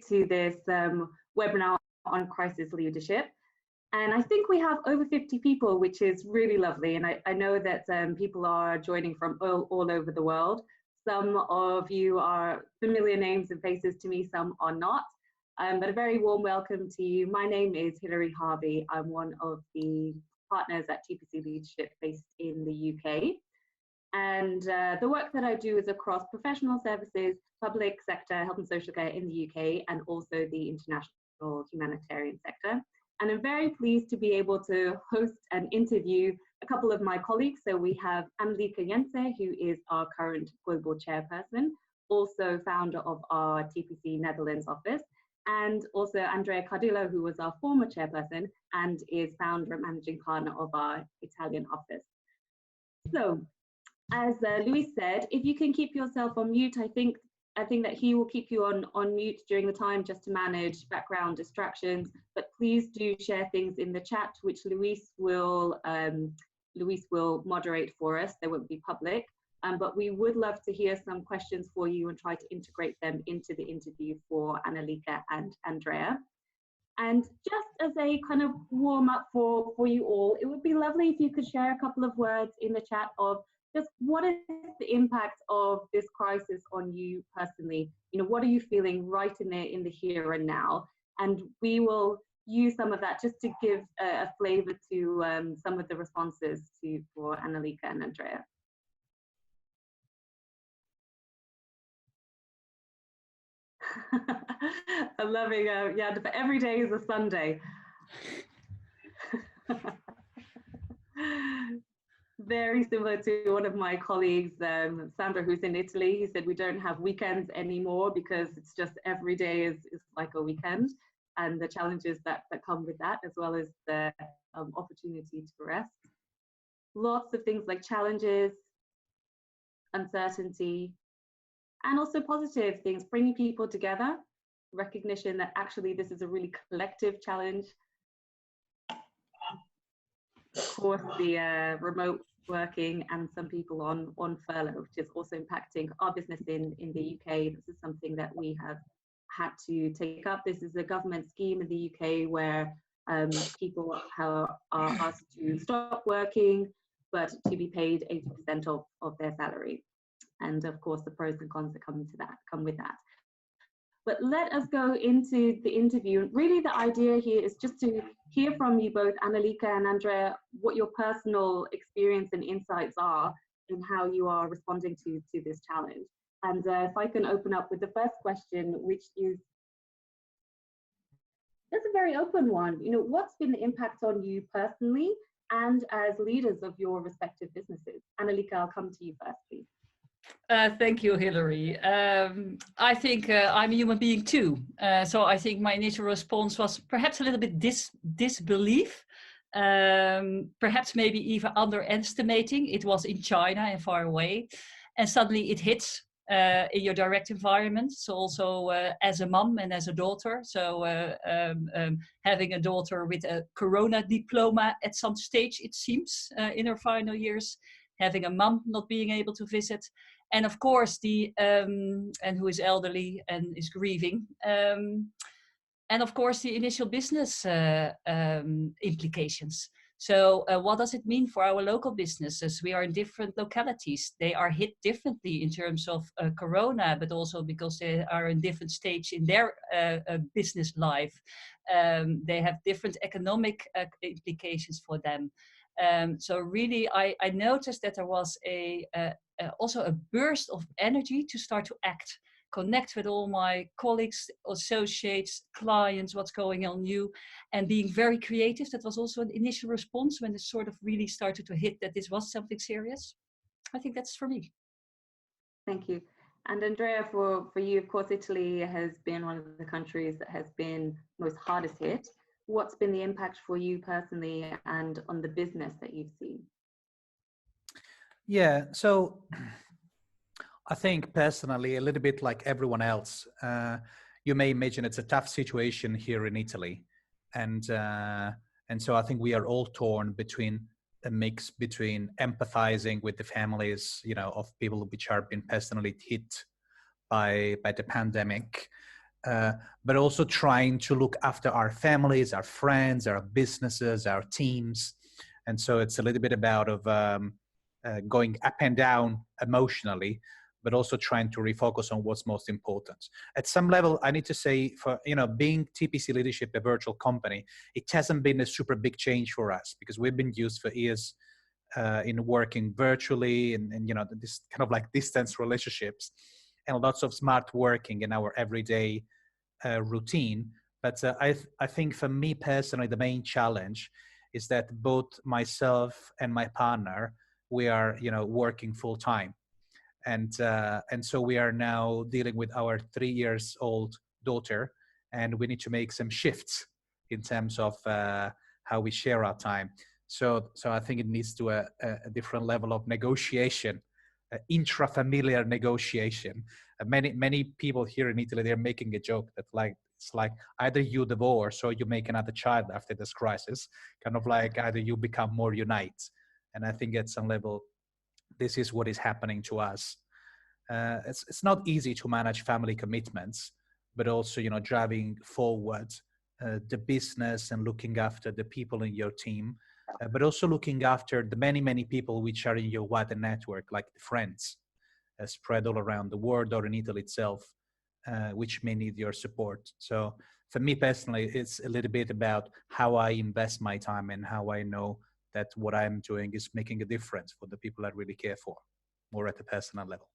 to this webinar on crisis leadership. And I think we have over 50 people, which is really lovely. And I know that people are joining from all over the world. Some of you are familiar names and faces to me, some are not. But a very warm welcome to you. My name is Hilary Harvey. I'm one of the partners at TPC Leadership based in the UK. And the work that I do is across professional services, public sector, health and social care in the UK, and also the international humanitarian sector. And I'm very pleased to be able to host and interview a couple of my colleagues. So we have Annelieke Jense, who is our current global chairperson, also founder of our TPC Netherlands office, and also Andrea Cardillo, who was our former chairperson and is founder and managing partner of our Italian office. So, as Luis said, if you can keep yourself on mute, I think that he will keep you on mute during the time just to manage background distractions, but please do share things in the chat, which Luis will moderate for us. They won't be public, but we would love to hear some questions for you and try to integrate them into the interview for Annelieke and Andrea. And just as a kind of warm up for you all, it would be lovely if you could share a couple of words in the chat of just what is the impact of this crisis on you personally? You know, what are you feeling right in the here and now? And we will use some of that just to give a flavor to some of the responses for Annelieke and Andrea. I'm loving, yeah, every day is a Sunday. Very similar to one of my colleagues, Sandra, who's in Italy. He said we don't have weekends anymore because it's just every day is like a weekend, and the challenges that come with that, as well as the opportunity to rest. Lots of things like challenges, uncertainty, and also positive things, bringing people together, recognition that actually this is a really collective challenge. Of course, the remote working and some people on furlough, which is also impacting our business in the UK. This is something that we have had to take up. This is a government scheme in the UK where people are asked to stop working, but to be paid 80% of their salary. And of course, the pros and cons that come with that. But let us go into the interview. Really, the idea here is just to hear from you both, Annelieke and Andrea, what your personal experience and insights are in how you are responding to this challenge. And if I can open up with the first question, which is just a very open one. You know, what's been the impact on you personally and as leaders of your respective businesses? Annelieke, I'll come to you first, please. Thank you, Hilary. I think I'm a human being too. So I think my initial response was perhaps a little bit disbelief, perhaps maybe even underestimating. It was in China and far away. And suddenly it hits in your direct environment. So also as a mom and as a daughter. So having a daughter with a Corona diploma at some stage, it seems, in her final years, having a mom not being able to visit. And of course, and who is elderly and is grieving. And of course, the initial business implications. So what does it mean for our local businesses? We are in different localities. They are hit differently in terms of Corona, but also because they are in different stage in their business life. They have different economic implications for them. So really, I noticed that there was also a burst of energy to start to act, connect with all my colleagues, associates, clients, what's going on new, and being very creative. That was also an initial response when it sort of really started to hit that this was something serious. I think that's for me. Thank you. And Andrea, for you, of course, Italy has been one of the countries that has been most hardest hit. What's been the impact for you personally and on the business that you've seen? Yeah, so I think personally, a little bit like everyone else, you may imagine it's a tough situation here in Italy. And so I think we are all torn between a mix between empathizing with the families, you know, of people which are been personally hit by the pandemic, but also trying to look after our families, our friends, our businesses, our teams. And so it's a little bit about going up and down emotionally, but also trying to refocus on what's most important. At some level, I need to say, for being TPC Leadership, a virtual company, it hasn't been a super big change for us because we've been used for years in working virtually and this kind of like distance relationships and lots of smart working in our everyday routine. But I think for me personally, the main challenge is that both myself and my partner, we are working full time, and so we are now dealing with our 3 years old daughter, and we need to make some shifts in terms of how we share our time. So I think it needs to a different level of negotiation, intrafamiliar negotiation. Many people here in Italy, they're making a joke that it's like either you divorce or you make another child after this crisis, kind of like either you become more unite. And I think at some level, this is what is happening to us. It's not easy to manage family commitments, but also driving forward the business and looking after the people in your team, but also looking after the many people which are in your wider network, like the friends spread all around the world or in Italy itself, which may need your support. So for me personally, it's a little bit about how I invest my time and how I know that what I'm doing is making a difference for the people I really care for, more at a personal level.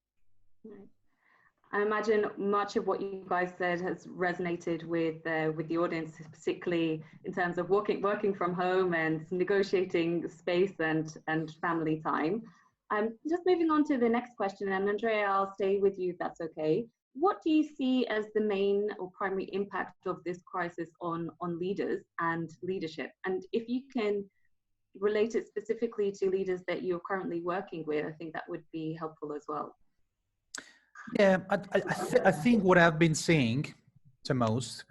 I imagine much of what you guys said has resonated with the audience, particularly in terms of working from home and negotiating space and family time. Just moving on to the next question, and Andrea, I'll stay with you if that's okay. What do you see as the main or primary impact of this crisis on leaders and leadership? And if you can relate it specifically to leaders that you're currently working with, I think that would be helpful as well. Yeah, I think what I've been seeing the most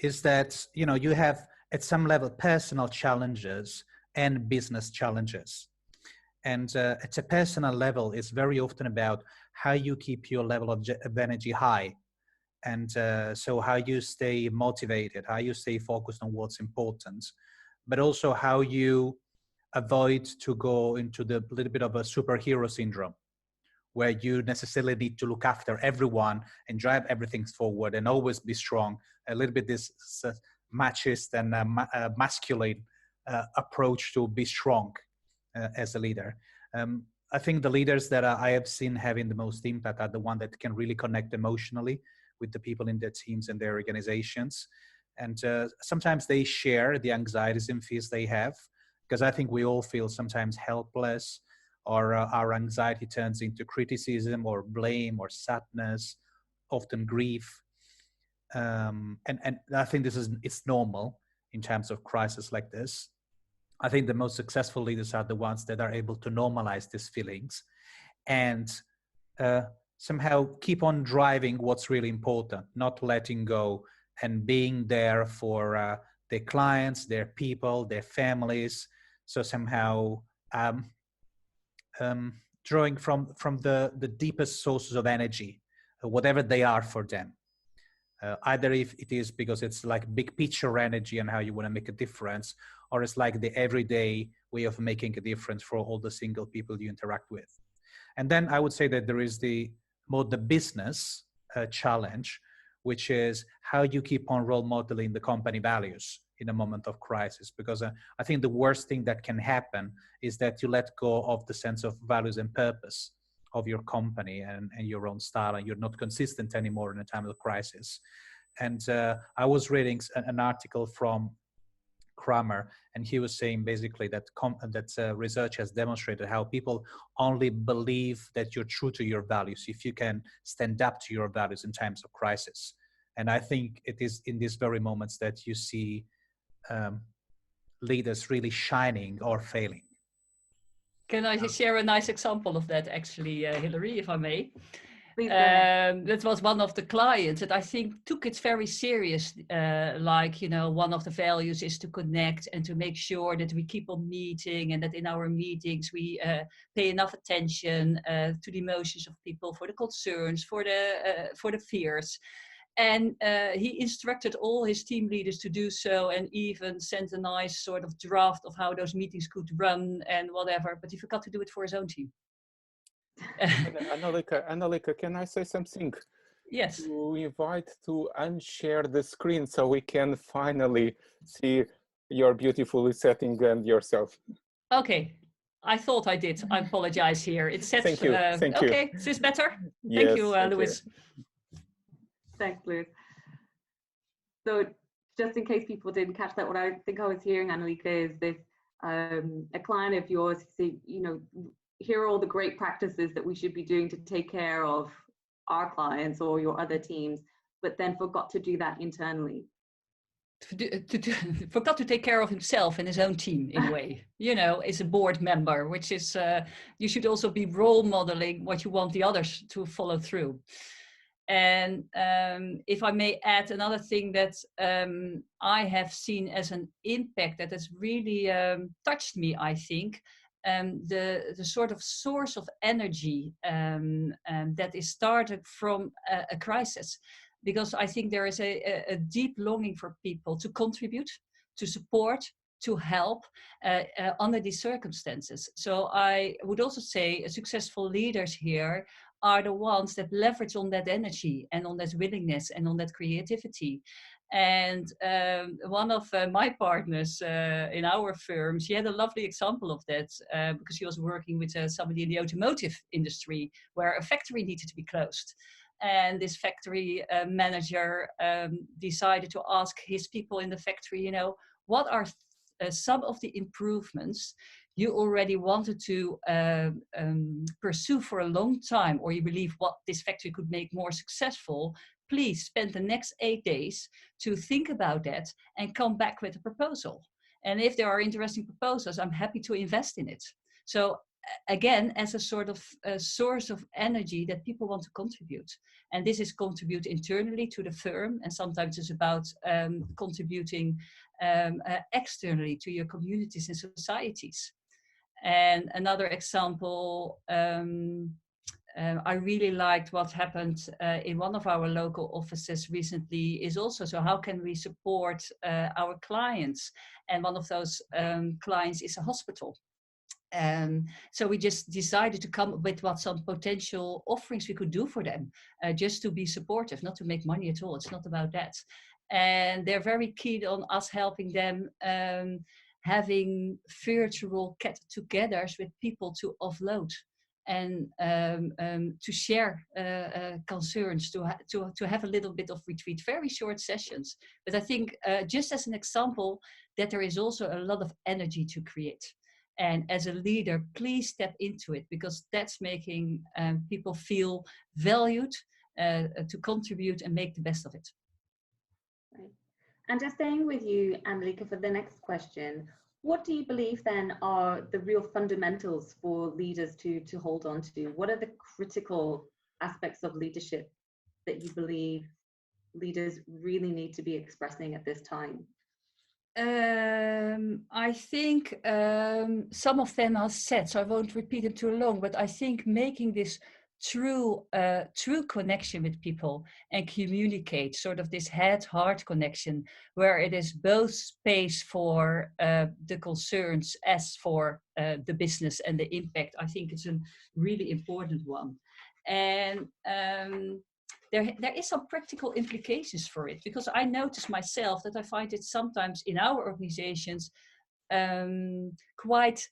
is that, you have at some level personal challenges and business challenges. And at a personal level, it's very often about how you keep your level of energy high. And so how you stay motivated, how you stay focused on what's important, but also how you avoid to go into the little bit of a superhero syndrome, where you necessarily need to look after everyone and drive everything forward and always be strong. A little bit this machist and masculine approach to be strong as a leader. I think the leaders that I have seen having the most impact are the ones that can really connect emotionally with the people in their teams and their organizations. And sometimes they share the anxieties and fears they have, because I think we all feel sometimes helpless, or our anxiety turns into criticism or blame or sadness, often grief. And I think it's normal in terms of crisis like this. I think the most successful leaders are the ones that are able to normalize these feelings and somehow keep on driving what's really important, not letting go, and being there for their clients, their people, their families. So somehow drawing from the deepest sources of energy, whatever they are for them. Either if it is because it's like big picture energy and how you want to make a difference, or it's like the everyday way of making a difference for all the single people you interact with. And then I would say that there is the business challenge, which is how you keep on role modeling the company values in a moment of crisis. Because I think the worst thing that can happen is that you let go of the sense of values and purpose of your company and your own style, and you're not consistent anymore in a time of crisis. And I was reading an article from Kramer, and he was saying basically that research has demonstrated how people only believe that you're true to your values if you can stand up to your values in times of crisis. And I think it is in these very moments that you see leaders really shining or failing. Can I share a nice example of that, actually, Hilary, if I may? That was one of the clients that I think took it very serious. One of the values is to connect and to make sure that we keep on meeting, and that in our meetings we pay enough attention to the emotions of people, for the concerns, for the fears. And he instructed all his team leaders to do so, and even sent a nice sort of draft of how those meetings could run and whatever, but he forgot to do it for his own team. Annelieke, can I say something? Yes. To invite to unshare the screen so we can finally see your beautiful setting and yourself. Okay, I thought I did. I apologize here. It said, thank you. Thank you. Okay, is this better? Yes, thank you, Louis. Thanks, Louis. So just in case people didn't catch that, what I think I was hearing, Annelieke, is this, a client of yours, say, here are all the great practices that we should be doing to take care of our clients or your other teams, but then forgot to do that internally. Forgot to take care of himself and his own team in a way, as a board member, which is, you should also be role modeling what you want the others to follow through. And if I may add another thing that I have seen as an impact that has really touched me, I think, the sort of source of energy that is started from a crisis. Because I think there is a deep longing for people to contribute, to support, to help under these circumstances. So I would also say successful leaders here are the ones that leverage on that energy and on that willingness and on that creativity. And one of my partners in our firm, she had a lovely example of that because she was working with somebody in the automotive industry where a factory needed to be closed. And this factory manager decided to ask his people in the factory, what are some of the improvements you already wanted to pursue for a long time, or you believe what this factory could make more successful? Please spend the next 8 days to think about that and come back with a proposal. And if there are interesting proposals, I'm happy to invest in it. So again, as a sort of a source of energy that people want to contribute. And this is contribute internally to the firm, and sometimes it's about contributing externally to your communities and societies. And another example, I really liked what happened in one of our local offices recently is also, so how can we support our clients? And one of those clients is a hospital. So we just decided to come up with what some potential offerings we could do for them, just to be supportive, not to make money at all. It's not about that. And they're very keen on us helping them having virtual get-togethers with people to offload and to share concerns, to have a little bit of retreat, very short sessions. But I think just as an example that there is also a lot of energy to create. And as a leader, please step into it, because that's making people feel valued to contribute and make the best of it. Right. And just staying with you, Annelieke, for the next question, what do you believe then are the real fundamentals for leaders to hold on to? What are the critical aspects of leadership that you believe leaders really need to be expressing at this time? I think some of them are said, so I won't repeat them too long, but I think making this true connection with people and communicate, sort of this head-heart connection, where it is both space for the concerns as for the business and the impact. I think it's a really important one. And there is some practical implications for it, because I notice myself that I find it sometimes in our organizations quite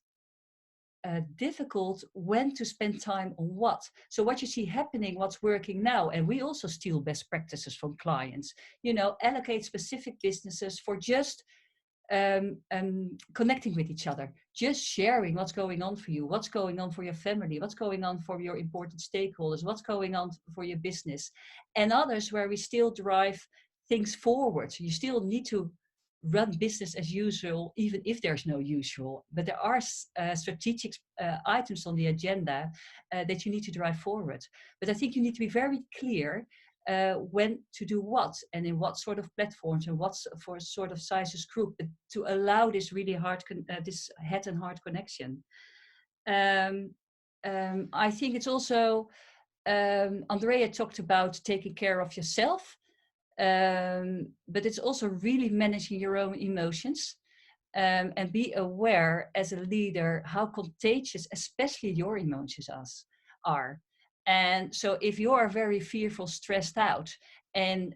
difficult when to spend time on what. So what you see happening, what's working now, and we also steal best practices from clients, allocate specific businesses for just connecting with each other, just sharing what's going on for you, what's going on for your family, what's going on for your important stakeholders, what's going on for your business. And others where we still drive things forward. You still need to run business as usual, even if there's no usual, but there are strategic items on the agenda that you need to drive forward. But I think you need to be very clear when to do what and in what sort of platforms and what for sort of sizes group, but to allow this really hard, this head and heart connection. I think it's also, Andrea talked about taking care of yourself. but it's also really managing your own emotions. And be aware as a leader how contagious especially your emotions are. And so if you are very fearful, stressed out, and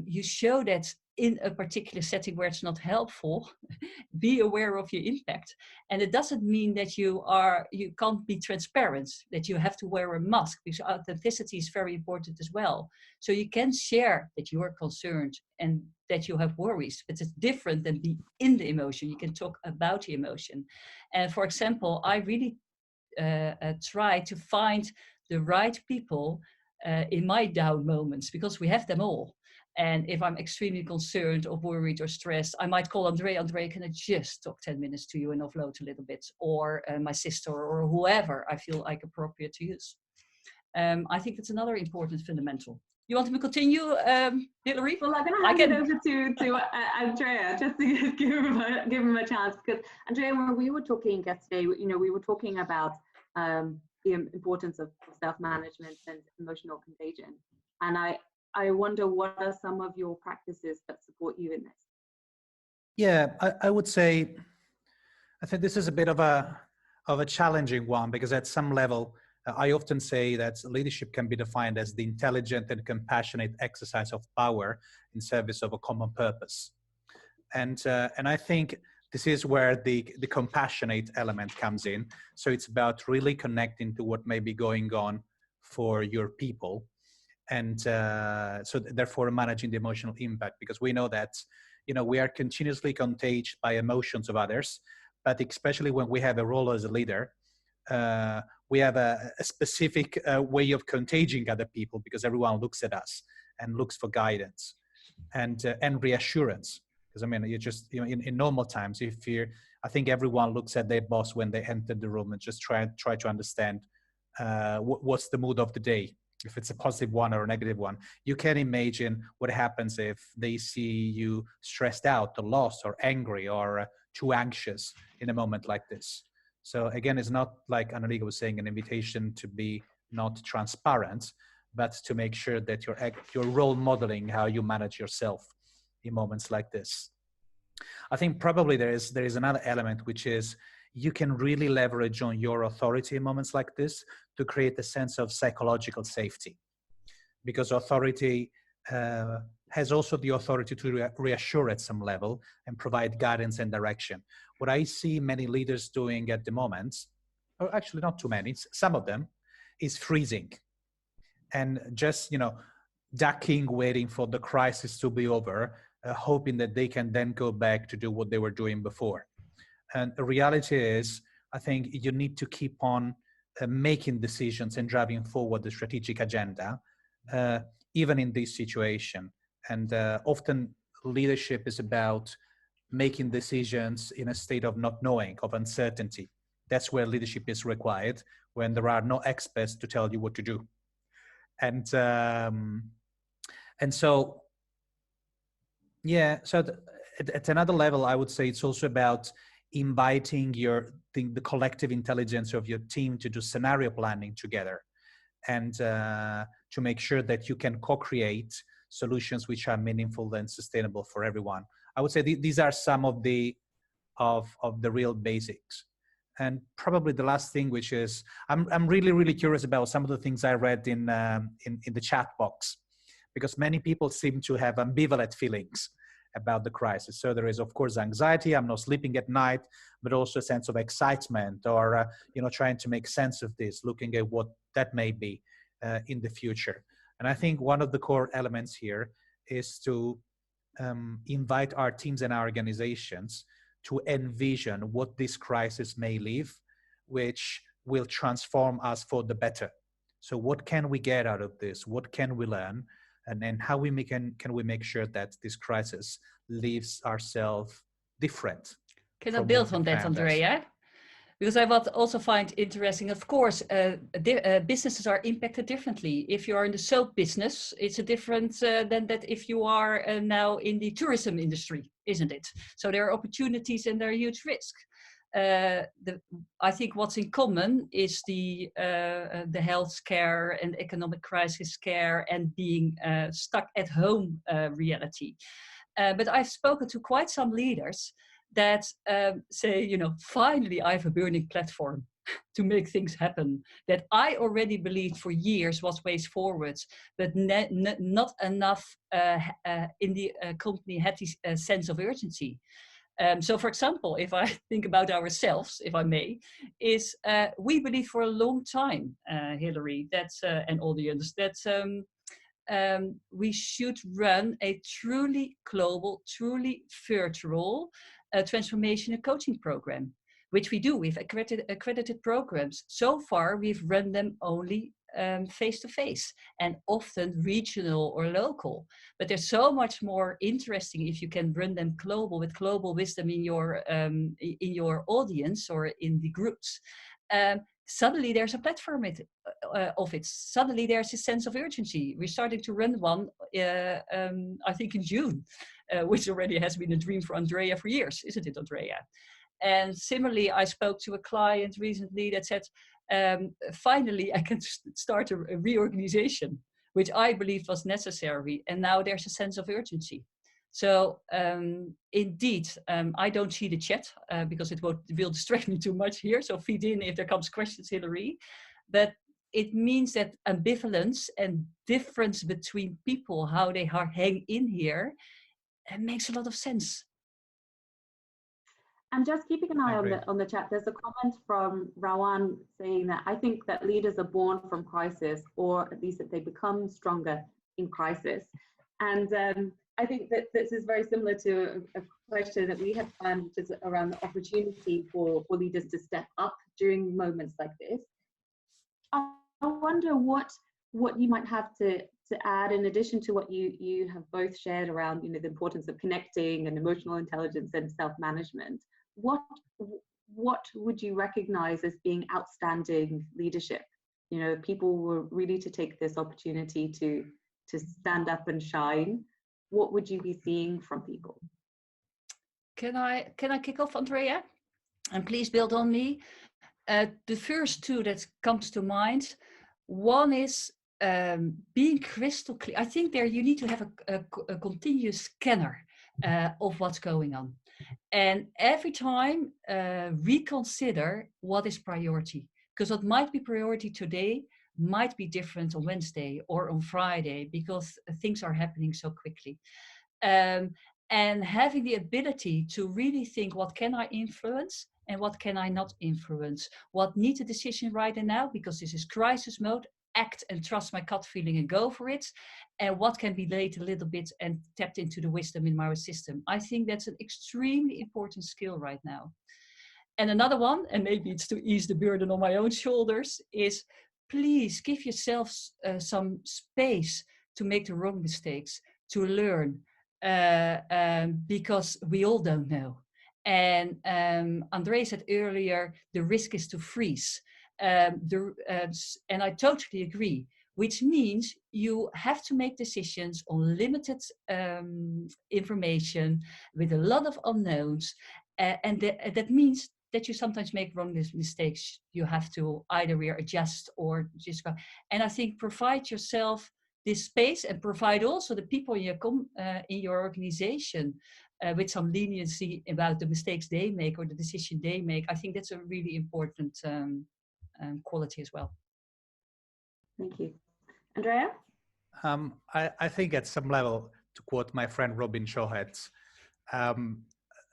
you show that in a particular setting where it's not helpful, be aware of your impact. And it doesn't mean that you can't be transparent, that you have to wear a mask, because authenticity is very important as well. So you can share that you are concerned and that you have worries, but it's different than be in the emotion. You can talk about the emotion. And for example, I really try to find the right people in my down moments, because we have them all. And if I'm extremely concerned or worried or stressed, I might call Andrea. Andrea, can I just talk 10 minutes to you and offload a little bit? Or my sister or whoever I feel like appropriate to use. I think that's another important fundamental. You want me to continue, Hilary? Well, I'm going to hand it over to Andrea, just to give him a chance, because Andrea, when we were talking yesterday, we were talking about the importance of self-management and emotional contagion. And I wonder, what are some of your practices that support you in this? Yeah, I would say, I think this is a bit of a challenging one, because at some level, I often say that leadership can be defined as the intelligent and compassionate exercise of power in service of a common purpose. And I think this is where the compassionate element comes in. So it's about really connecting to what may be going on for your people. And so therefore managing the emotional impact, because we know that, we are continuously contagious by emotions of others, but especially when we have a role as a leader, we have a specific way of contaging other people, because everyone looks at us and looks for guidance and reassurance. Because you just, in normal times, I think everyone looks at their boss when they enter the room and just try to understand what's the mood of the day, if it's a positive one or a negative one. You can imagine what happens if they see you stressed out or lost or angry or too anxious in a moment like this. So again, it's not, like Annelieke was saying, an invitation to be not transparent, but to make sure that you're role modeling how you manage yourself in moments like this. I think probably there is another element, which is you can really leverage on your authority in moments like this to create a sense of psychological safety, because authority has also the authority to reassure at some level and provide guidance and direction. What I see many leaders doing at the moment, or actually not too many, some of them, is freezing and just, ducking, waiting for the crisis to be over, hoping that they can then go back to do what they were doing before. And the reality is, I think you need to keep on making decisions and driving forward the strategic agenda, even in this situation. And often leadership is about making decisions in a state of not knowing, of uncertainty. That's where leadership is required, when there are no experts to tell you what to do. And so, yeah, so at another level, I would say it's also about inviting the collective intelligence of your team to do scenario planning together, and to make sure that you can co-create solutions which are meaningful and sustainable for everyone. I would say these are some of the real basics. And probably the last thing, which is, I'm really, really curious about some of the things I read in the chat box, because many people seem to have ambivalent feelings about the crisis. So there is, of course, anxiety, I'm not sleeping at night, but also a sense of excitement, or trying to make sense of this, looking at what that may be in the future. And I think one of the core elements here is to invite our teams and our organizations to envision what this crisis may leave, which will transform us for the better. So what can we get out of this? What can we learn? And then how can we make sure that this crisis leaves ourselves different? Can I build on that, Andrea? Because I would also find interesting, of course, businesses are impacted differently. If you are in the soap business, it's a different than that if you are now in the tourism industry, isn't it? So there are opportunities and there are huge risks. I think what's in common is the health scare and economic crisis scare and being stuck at home reality. But I've spoken to quite some leaders that say, you know, finally I have a burning platform to make things happen that I already believed for years was ways forwards, but not enough in the company had this sense of urgency. So, for example, if I think about ourselves, if I may, is we believe for a long time, Hilary, that's and audience, that we should run a truly global, truly virtual transformation and coaching program, which we do. We've accredited programs. So far, we've run them only face-to-face and often regional or local. But there's so much more interesting if you can run them global with global wisdom in your audience or in the groups. Suddenly there's a platform of it. Suddenly there's a sense of urgency. We're starting to run one, I think in June, which already has been a dream for Andrea for years, isn't it, Andrea? And similarly, I spoke to a client recently that said, finally, I can start a reorganization, which I believed was necessary. And now there's a sense of urgency. So indeed, I don't see the chat because it will distract me too much here. So feed in if there comes questions, Hilary. But it means that ambivalence and difference between people, how they hang in here, makes a lot of sense. And just keeping an eye on the chat, there's a comment from Rawan saying that I think that leaders are born from crisis, or at least that they become stronger in crisis. And I think that this is very similar to a question that we have found, which is around the opportunity for leaders to step up during moments like this. I wonder what you might have to add in addition to what you have both shared around, you know, the importance of connecting and emotional intelligence and self-management. What would you recognize as being outstanding leadership? You know, people were really to take this opportunity to stand up and shine. What would you be seeing from people? Can I kick off, Andrea? And please build on me. The first two that comes to mind, one is being crystal clear. I think there you need to have a continuous scanner of what's going on. And every time reconsider what is priority. Because what might be priority today might be different on Wednesday or on Friday because things are happening so quickly. And having the ability to really think, what can I influence and what can I not influence? What needs a decision right now because this is crisis mode? Act and trust my gut feeling and go for it. And what can be laid a little bit and tapped into the wisdom in my system. I think that's an extremely important skill right now. And another one, and maybe it's to ease the burden on my own shoulders, is please give yourself some space to make the wrong mistakes, to learn, because we all don't know. And Andrea said earlier, the risk is to freeze. And I totally agree, which means you have to make decisions on limited information with a lot of unknowns. And that means that you sometimes make wrong mistakes. You have to either readjust or just go. And I think provide yourself this space and provide also the people in your organization with some leniency about the mistakes they make or the decision they make. I think that's a really important quality as well. Thank you. Andrea? I think at some level, to quote my friend Robin Shawhead,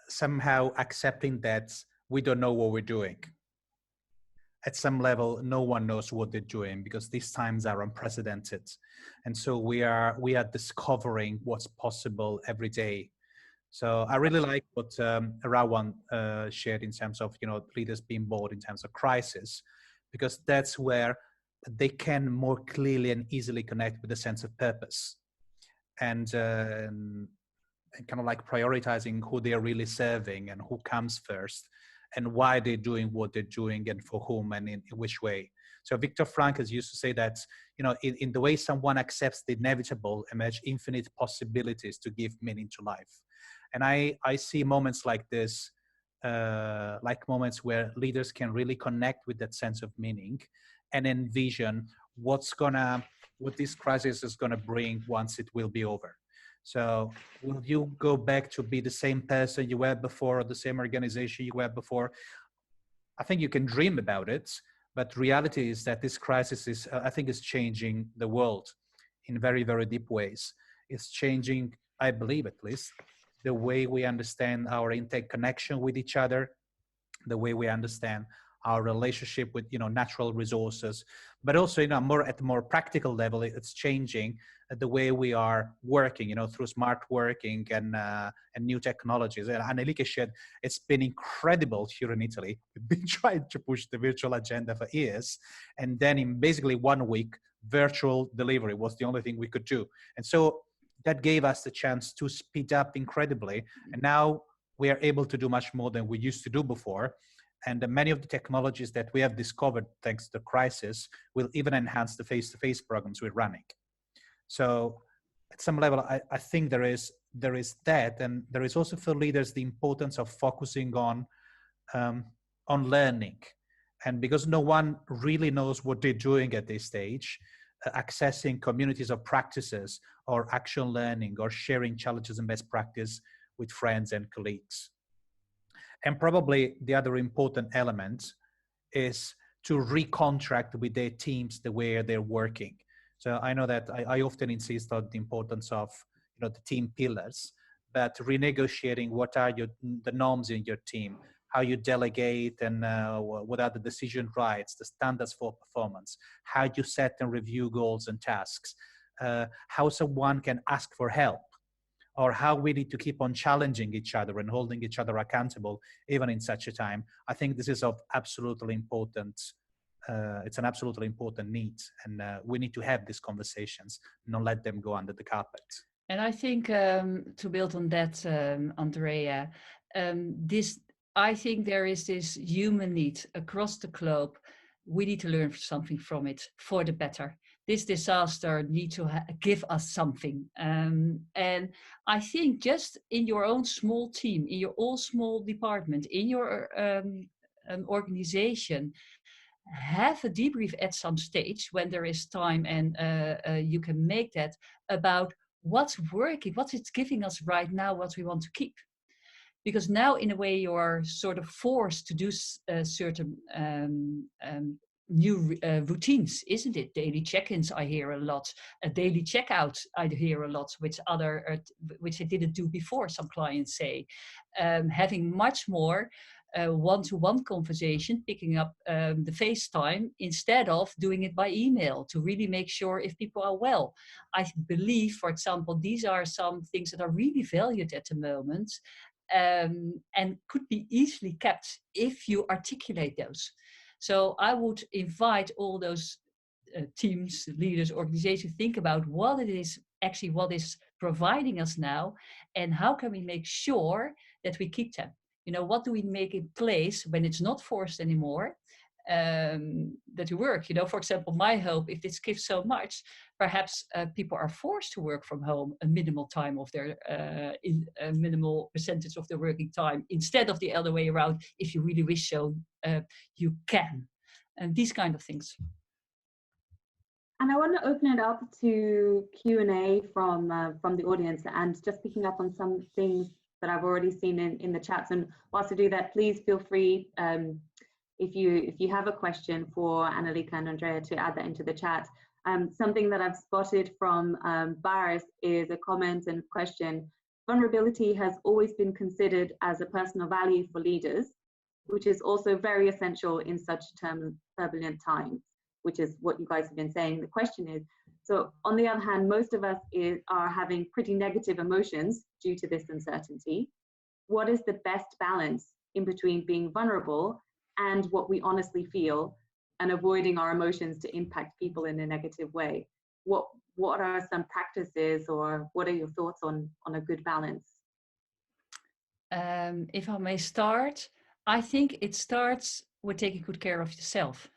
somehow accepting that we don't know what we're doing. At some level, no one knows what they're doing because these times are unprecedented. And so we are discovering what's possible every day. So I really like what Rawan shared in terms of, you know, leaders being bold in terms of crisis, because that's where they can more clearly and easily connect with a sense of purpose and kind of like prioritizing who they are really serving and who comes first and why they're doing what they're doing and for whom and in which way. So Viktor Frankl used to say that, you know, in the way someone accepts the inevitable, emerge infinite possibilities to give meaning to life. And I see moments like this like moments where leaders can really connect with that sense of meaning and envision what this crisis is gonna bring once it will be over. So will you go back to be the same person you were before, or the same organization you were before? I think you can dream about it, but reality is that this crisis is, I think, is changing the world in very, very deep ways. It's changing, I believe at least, the way we understand our interconnection with each other, the way we understand our relationship with, you know, natural resources, but also, you know, at a more practical level, it's changing the way we are working, you know, through smart working and new technologies. And Annelieke said it's been incredible here in Italy. We've been trying to push the virtual agenda for years, and then in basically 1 week, virtual delivery was the only thing we could do. And so that gave us the chance to speed up incredibly. And now we are able to do much more than we used to do before. And many of the technologies that we have discovered thanks to the crisis will even enhance the face-to-face programs we're running. So at some level, I think there is that, and there is also for leaders the importance of focusing on learning. And because no one really knows what they're doing at this stage, accessing communities of practices or action learning or sharing challenges and best practice with friends and colleagues. And probably the other important element is to recontract with their teams the way they're working. So I know that I often insist on the importance of, you know, the team pillars, but renegotiating what are the norms in your team, how you delegate, and what are the decision rights, the standards for performance, how you set and review goals and tasks, how someone can ask for help, or how we need to keep on challenging each other and holding each other accountable, even in such a time. I think this is of absolutely important, it's an absolutely important need. And we need to have these conversations, not let them go under the carpet. And I think to build on that, Andrea, I think there is this human need across the globe. We need to learn something from it for the better. This disaster needs to give us something. And I think just in your own small team, in your own small department, in your organization, have a debrief at some stage when there is time, and you can make that about what's working, what it's giving us right now, what we want to keep. Because now, in a way, you're sort of forced to do certain new routines, isn't it? Daily check-ins, I hear a lot. A daily checkout, I hear a lot, which I didn't do before, some clients say. Having much more one-to-one conversation, picking up the FaceTime instead of doing it by email to really make sure if people are well. I believe, for example, these are some things that are really valued at the moment, and could be easily kept if you articulate those. So I would invite all those teams, leaders, organizations, think about what it is actually, what is providing us now, and how can we make sure that we keep them. You know, what do we make in place when it's not forced anymore, that you work? You know, for example, my hope, if this gives so much, perhaps people are forced to work from home a minimal time of their, a minimal percentage of their working time, instead of the other way around. If you really wish so, you can. And these kind of things. And I want to open it up to Q&A from the audience, and just picking up on some things that I've already seen in the chats. And whilst I do that, please feel free, if you have a question for Annelieke and Andrea, to add that into the chat. Something that I've spotted from Baris is a comment and question. Vulnerability has always been considered as a personal value for leaders, which is also very essential in such turbulent times, which is what you guys have been saying. The question is, so on the other hand, most of us are having pretty negative emotions due to this uncertainty. What is the best balance in between being vulnerable and what we honestly feel, and avoiding our emotions to impact people in a negative way? What are some practices, or what are your thoughts on a good balance? If I may start, I think it starts with taking good care of yourself,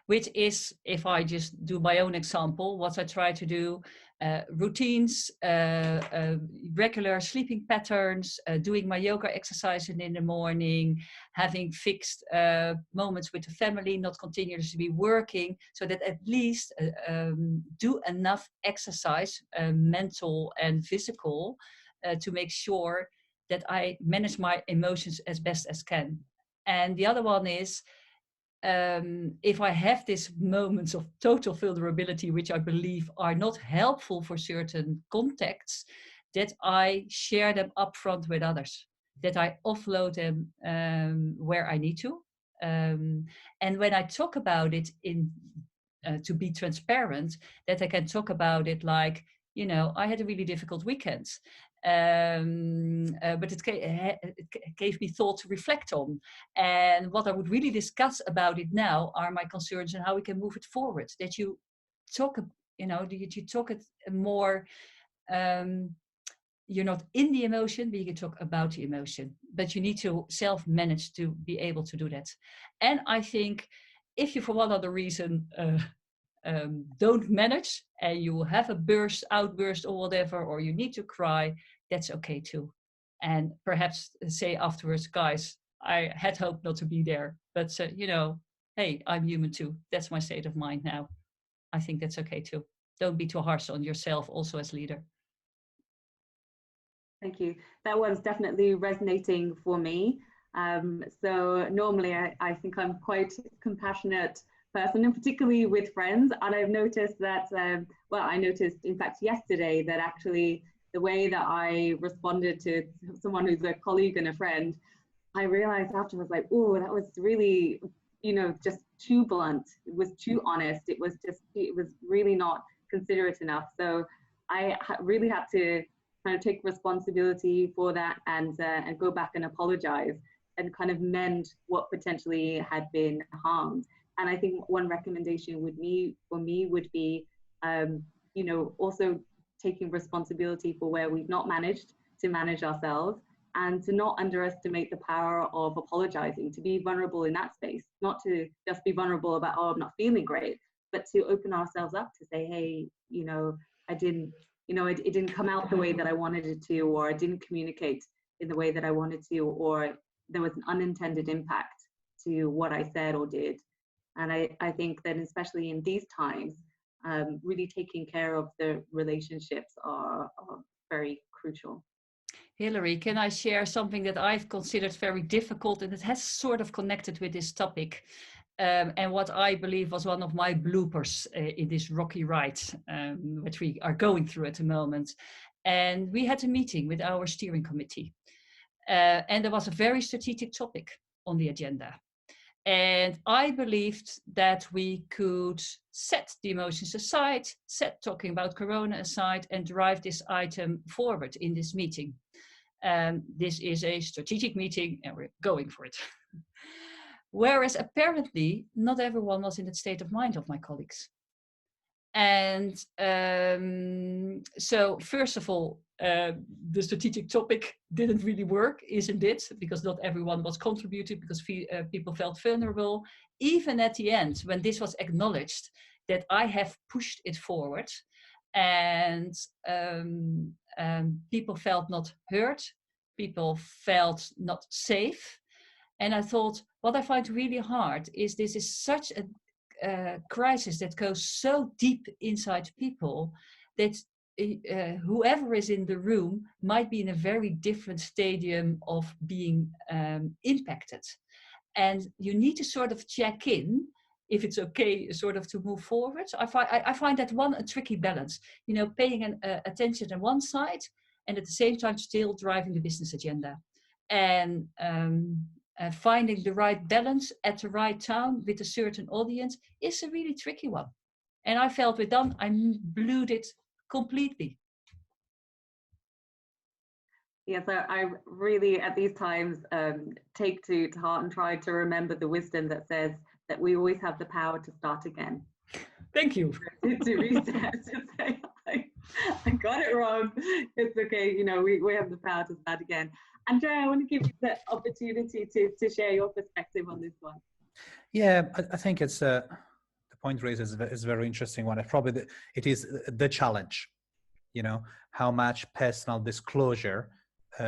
which is, if I just do my own example, what I try to do, routines, regular sleeping patterns, doing my yoga exercise in the morning, having fixed moments with the family, not continuously working, so that at least do enough exercise, mental and physical, to make sure that I manage my emotions as best as can. And the other one is, if I have these moments of total vulnerability, which I believe are not helpful for certain contexts, that I share them upfront with others, that I offload them where I need to. And when I talk about it to be transparent, that I can talk about it like, you know, I had a really difficult weekend. But it gave me thought to reflect on. And what I would really discuss about it now are my concerns and how we can move it forward. That you talk, you know, you talk it more, you're not in the emotion, but you can talk about the emotion. But you need to self-manage to be able to do that. And I think if you, for one other reason, don't manage and you have a outburst or whatever, or you need to cry, that's okay too. And perhaps say afterwards, guys, I had hoped not to be there, but you know, hey, I'm human too. That's my state of mind now. I think that's okay too. Don't be too harsh on yourself also as leader. Thank you. That one's definitely resonating for me. So normally I think I'm quite compassionate person, and particularly with friends. And I've noticed that, well, I noticed in fact yesterday that actually the way that I responded to someone who's a colleague and a friend, I realized afterwards, like, oh, that was really, you know, just too blunt. It was too honest. It was really not considerate enough. So I really had to kind of take responsibility for that and go back and apologize and kind of mend what potentially had been harmed. And I think one recommendation for me would be, you know, also taking responsibility for where we've not managed to manage ourselves, and to not underestimate the power of apologizing, to be vulnerable in that space, not to just be vulnerable about, oh, I'm not feeling great, but to open ourselves up to say, hey, you know, I didn't, you know, it didn't come out the way that I wanted it to, or I didn't communicate in the way that I wanted to, or there was an unintended impact to what I said or did. And I think that especially in these times, really taking care of the relationships are very crucial. Hilary, can I share something that I've considered very difficult, and it has sort of connected with this topic, and what I believe was one of my bloopers in this rocky ride, which we are going through at the moment. And we had a meeting with our steering committee, and there was a very strategic topic on the agenda. And I believed that we could set the emotions aside, set talking about Corona aside, and drive this item forward in this meeting. This is a strategic meeting and we're going for it. Whereas apparently not everyone was in that state of mind of my colleagues. And so first of all, the strategic topic didn't really work, isn't it? Because not everyone was contributing, because people felt vulnerable. Even at the end, when this was acknowledged, that I have pushed it forward, and people felt not heard, people felt not safe. And I thought, what I find really hard is this is such a crisis that goes so deep inside people that whoever is in the room might be in a very different stadium of being impacted. And you need to sort of check in if it's okay sort of to move forward. I find that one a tricky balance, you know, paying attention on one side and at the same time still driving the business agenda. And finding the right balance at the right time with a certain audience is a really tricky one. And I felt with them, I blew it completely. Yeah, so I really at these times take to heart and try to remember the wisdom that says that we always have the power to start again. Thank you. To reset, to say, I got it wrong. It's okay, you know, we have the power to start again. Andrea, I want to give you the opportunity to share your perspective on this one. Yeah, I think it's the point raised is a very interesting one. It is the challenge, you know, how much personal disclosure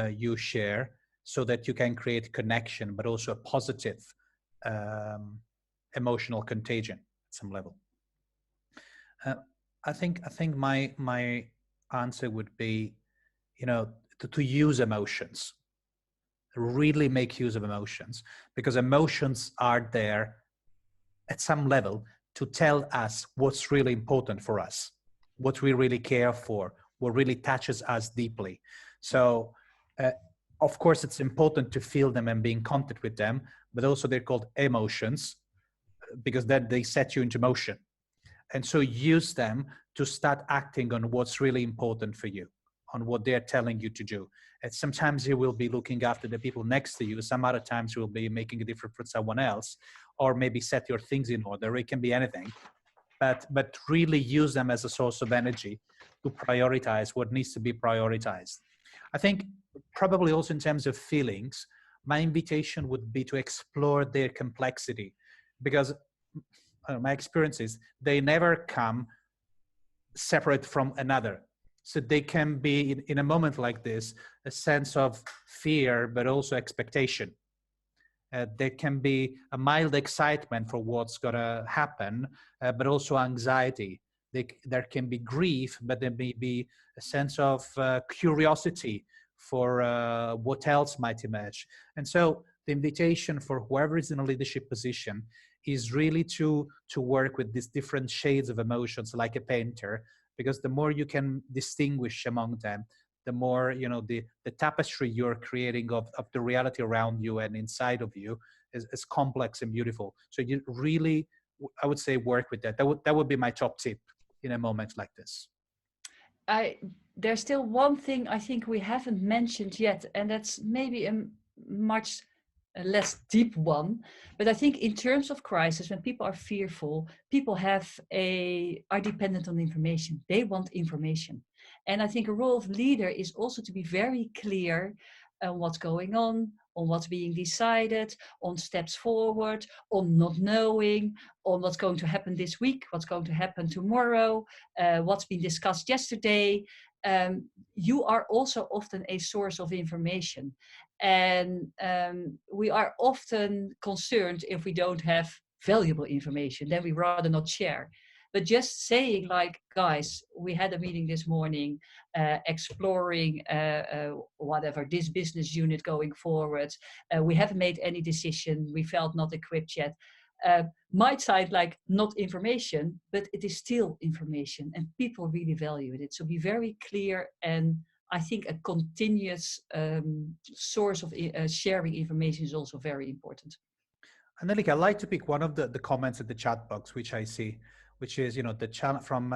you share so that you can create connection, but also a positive emotional contagion at some level. I think my answer would be, you know, to use emotions, really make use of emotions, because emotions are there at some level to tell us what's really important for us, what we really care for, what really touches us deeply. So of course it's important to feel them and be in contact with them, but also they're called emotions because then they set you into motion. And so use them to start acting on what's really important for you, on what they're telling you to do. And sometimes you will be looking after the people next to you. Some other times you will be making a difference for someone else, or maybe set your things in order. It can be anything, but really use them as a source of energy to prioritize what needs to be prioritized. I think probably also in terms of feelings, my invitation would be to explore their complexity, because my experience is they never come separate from another. So they can be in a moment like this, a sense of fear, but also expectation. There can be a mild excitement for what's going to happen, but also anxiety. There can be grief, but there may be a sense of curiosity for what else might emerge. And so the invitation for whoever is in a leadership position is really to work with these different shades of emotions like a painter, because the more you can distinguish among them, the more, you know, the tapestry you're creating of the reality around you and inside of you is complex and beautiful. So you really, I would say, work with that. That would be my top tip in a moment like this. There's still one thing I think we haven't mentioned yet, and that's maybe a much less deep one, but I think in terms of crisis, when people are fearful, people are dependent on information. They want information. And I think a role of leader is also to be very clear on what's going on what's being decided, on steps forward, on not knowing, on what's going to happen this week, what's going to happen tomorrow, what's been discussed yesterday. You are also often a source of information. And we are often concerned if we don't have valuable information, then we rather not share. But just saying like, guys, we had a meeting this morning exploring whatever, this business unit going forward. We haven't made any decision. We felt not equipped yet. Might sound like not information, but it is still information and people really value it. So be very clear, and I think a continuous source of sharing information is also very important. Annelieke, I'd like to pick one of the comments in the chat box, which I see, which is, you know, the challenge from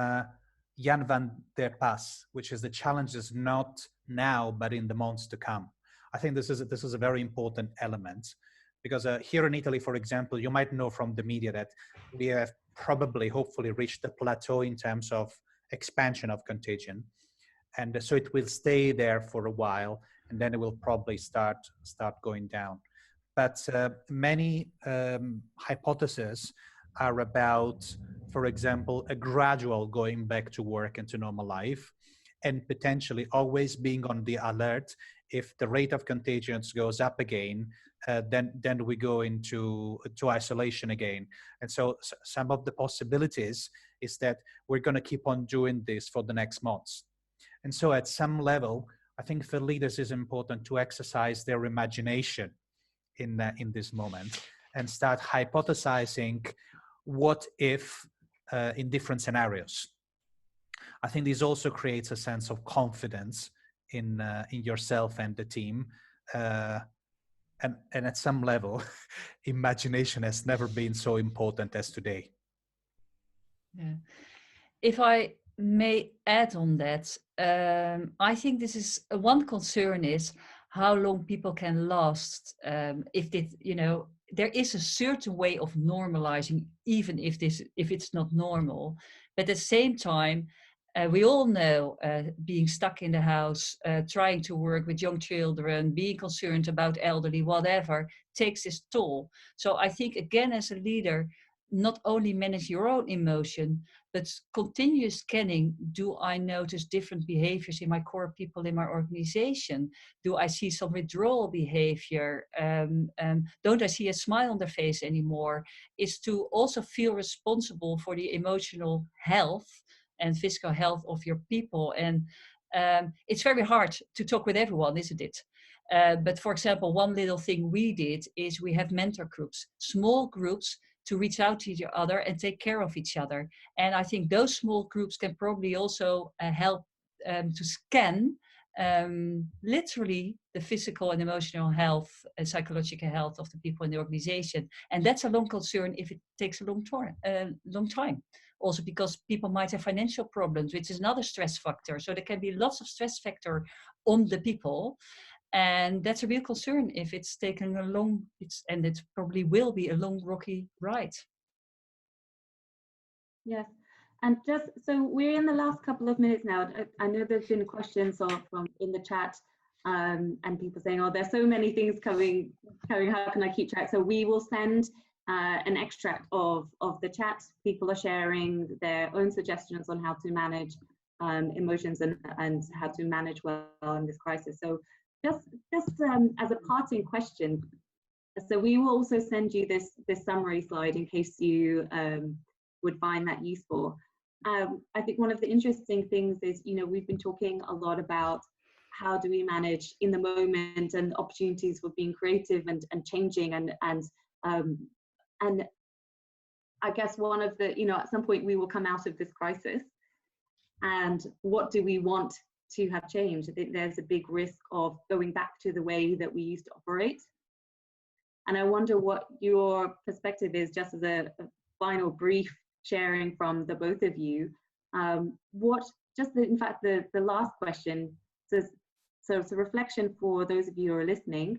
Jan van der Pas, which is the challenge is not now, but in the months to come. I think this is a very important element, because here in Italy, for example, you might know from the media that we have probably, hopefully, reached the plateau in terms of expansion of contagion. And so it will stay there for a while, and then it will probably start going down. But many hypotheses are about, for example, a gradual going back to work and to normal life, and potentially always being on the alert. If the rate of contagions goes up again, then we go into isolation again. And so some of the possibilities is that we're going to keep on doing this for the next months. And so at some level, I think for leaders it's important to exercise their imagination in this moment and start hypothesizing what if in different scenarios. I think this also creates a sense of confidence in yourself and the team. And at some level, imagination has never been so important as today. Yeah. If I may add on that, I think this is one concern is how long people can last. If there is a certain way of normalizing, even if it's not normal, but at the same time, We all know being stuck in the house, trying to work with young children, being concerned about elderly, whatever, takes its toll. So I think, again, as a leader, not only manage your own emotion, but continuous scanning. Do I notice different behaviors in my core people in my organization? Do I see some withdrawal behavior? Don't I see a smile on their face anymore? Is to also feel responsible for the emotional health and physical health of your people. And it's very hard to talk with everyone, isn't it? But for example, one little thing we did is we have mentor groups, small groups, to reach out to each other and take care of each other. And I think those small groups can probably also help to scan literally the physical and emotional health and psychological health of the people in the organization. And that's a long concern if it takes a long time. Also because people might have financial problems, which is another stress factor. So there can be lots of stress factor on the people. And that's a real concern if it's taken a long, and it probably will be a long, rocky ride. Yes, and just so we're in the last couple of minutes now. I know there's been questions from in the chat and people saying, oh, there's so many things coming, how can I keep track? So we will send an extract of the chat. People are sharing their own suggestions on how to manage emotions and how to manage well in this crisis. So just as a parting question, so we will also send you this summary slide in case you would find that useful. I think one of the interesting things is, we've been talking a lot about how do we manage in the moment and opportunities for being creative and changing and I guess one of the, at some point we will come out of this crisis, and what do we want to have changed? I think there's a big risk of going back to the way that we used to operate. And I wonder what your perspective is, just as a final brief sharing from the both of you. In fact, the last question says, so it's a reflection for those of you who are listening.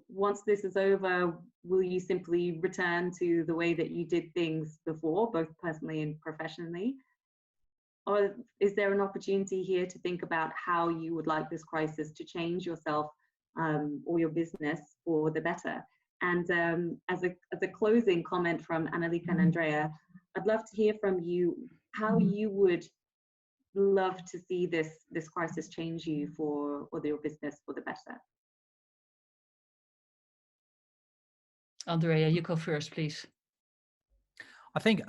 Once this is over, will you simply return to the way that you did things before, both personally and professionally? Or is there an opportunity here to think about how you would like this crisis to change yourself or your business for the better? And as a closing comment from Annelieke and Andrea, I'd love to hear from you how you would love to see this crisis change you or your business for the better. Andrea, you go first, please. I think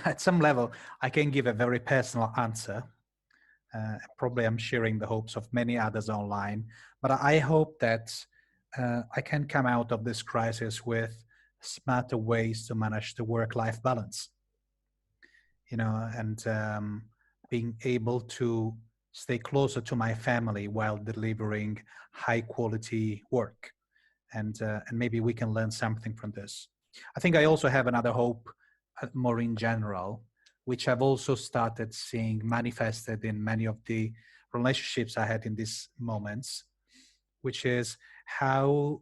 at some level I can give a very personal answer. Probably I'm sharing the hopes of many others online, but I hope that I can come out of this crisis with smarter ways to manage the work-life balance. And being able to stay closer to my family while delivering high-quality work, and maybe we can learn something from this. I think I also have another hope, more in general, which I've also started seeing manifested in many of the relationships I had in these moments, which is how,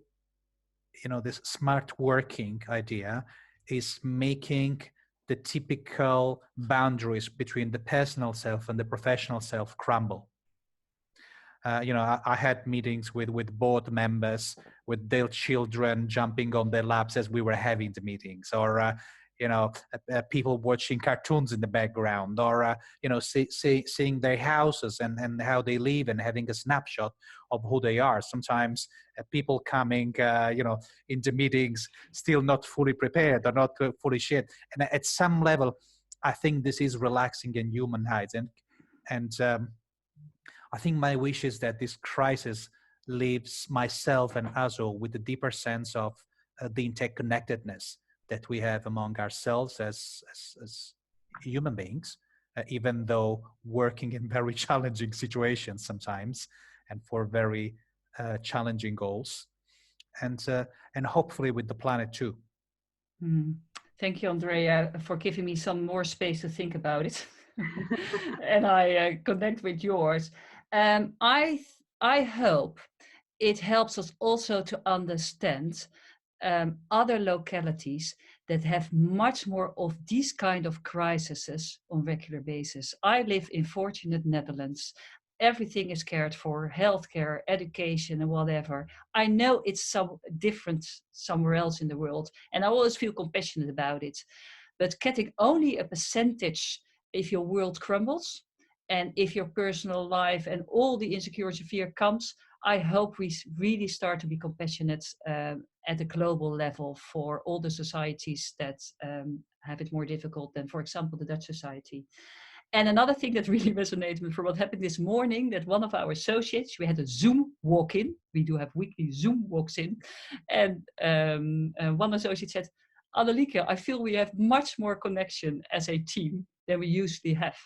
this smart working idea is making the typical boundaries between the personal self and the professional self crumble. I had meetings with board members with their children jumping on their laps as we were having the meetings, or people watching cartoons in the background, or seeing their houses and how they live and having a snapshot of who they are. Sometimes people coming into meetings still not fully prepared or not fully shared. And at some level, I think this is relaxing and humanizing. And I think my wish is that this crisis leaves myself and Azo with a deeper sense of the interconnectedness that we have among ourselves as human beings, even though working in very challenging situations sometimes and for very challenging goals, and hopefully with the planet too. Thank you, Andrea, for giving me some more space to think about it. And I connect with yours. I hope it helps us also to understand other localities that have much more of these kind of crises on regular basis. I live in fortunate Netherlands. Everything is cared for, healthcare, education, and whatever. I know it's some different somewhere else in the world, and I always feel compassionate about it. But getting only a percentage if your world crumbles, and if your personal life and all the insecurity fear comes, I hope we really start to be compassionate at a global level for all the societies that have it more difficult than, for example, the Dutch society. And another thing that really resonated with what happened this morning, that one of our associates, we had a Zoom walk-in. We do have weekly Zoom walks-in. And one associate said, Annelieke, I feel we have much more connection as a team than we usually have.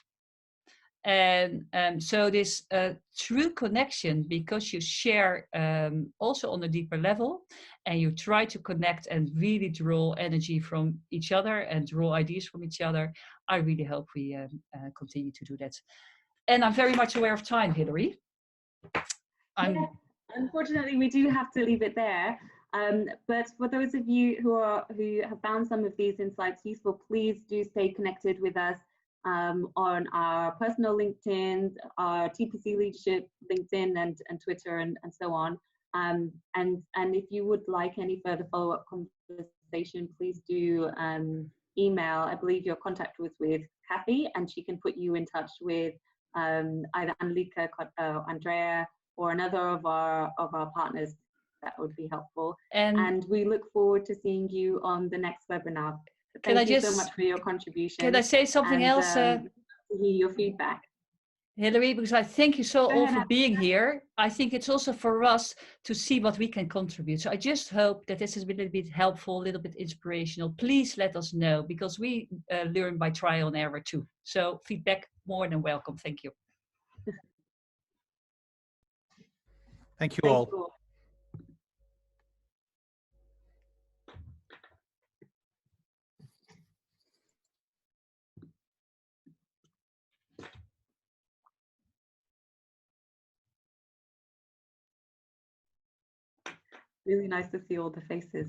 And so this true connection, because you share also on a deeper level, and you try to connect and really draw energy from each other and draw ideas from each other, I really hope we continue to do that. And I'm very much aware of time, Hilary. Yeah, unfortunately, we do have to leave it there. But for those of you who have found some of these insights useful, please do stay connected with us on our personal LinkedIn, our TPC leadership LinkedIn and Twitter and so on. And if you would like any further follow-up conversation, please do email. I believe your contact was with Kathy, and she can put you in touch with either Annelieke, Andrea, or another of our partners. That would be helpful. And we look forward to seeing you on the next webinar. Thank you so much for your contribution. Can I say something else? To hear your feedback. Hilary, because I thank you so all for being here. I think it's also for us to see what we can contribute. So I just hope that this has been a little bit helpful, a little bit inspirational. Please let us know, because we learn by trial and error too. So feedback more than welcome. Thank you. Thank you all. Really nice to see all the faces.